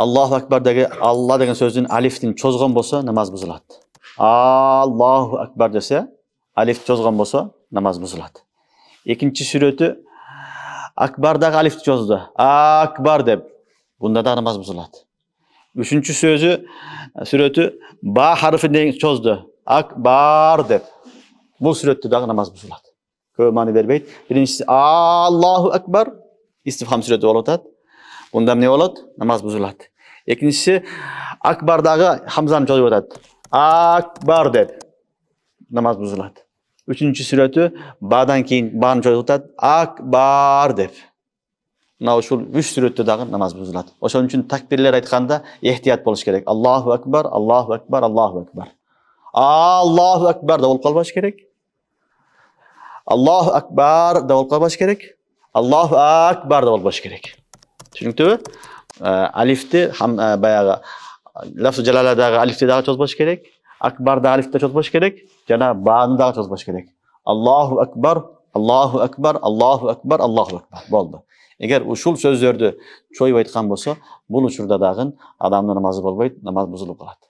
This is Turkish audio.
Allahu Akbar'dagi Allah degan so'zning alifni cho'zgan bo'lsa, namoz buziladi. Allahu Akbar desa, alif cho'zgan bo'lsa, namoz buziladi. Ikkinchi surati Akbar'dagi alifni cho'zdi. Akbar deb. Bunda da namoz buziladi. Üçüncü sözü surati ba harfini cho'zdi. Akbar deb. Bu suratda da namoz buziladi. Ko'p ma'no bermaydi. Birinchisi Allahu Akbar istifhom surati bo'ladi. Bunda ne bo'ladi? Namoz buziladi. İkincisi Akbar'dagi hamzani cho'zib o'tadi. Akbar deb. Namoz buziladi. Üçüncü surati ba'dan keyin ba'ni cho'zib o'tadi. Akbar deb. Mana shu 3 suratda da namoz buziladi. O'shaning uchun takbirlar aytganda ehtiyot bo'lish kerak. Allohu akbar, Allohu akbar, Allohu akbar. Allohu akbar da bo'lib qolmash kerak. Allohu akbar da bo'lib qolmash kerak. Allohu akbar da bo'lib qolish kerak. Tushunibdimi? Alifni ham bayog'i lafz jalaladagi alifni da cho'zbash kerak. Akbarda alifni cho'zbash kerak. Yana ba'ni da cho'zbash kerak. Allohu akbar, Allohu akbar, Allohu akbar, Allohu akbar. Bo'ldi. Eğer usul sözlerdi çoğu aytgan bolsa, bu uçurda dagın adamın namazı bolbaydı, namaz buzulup kaladi.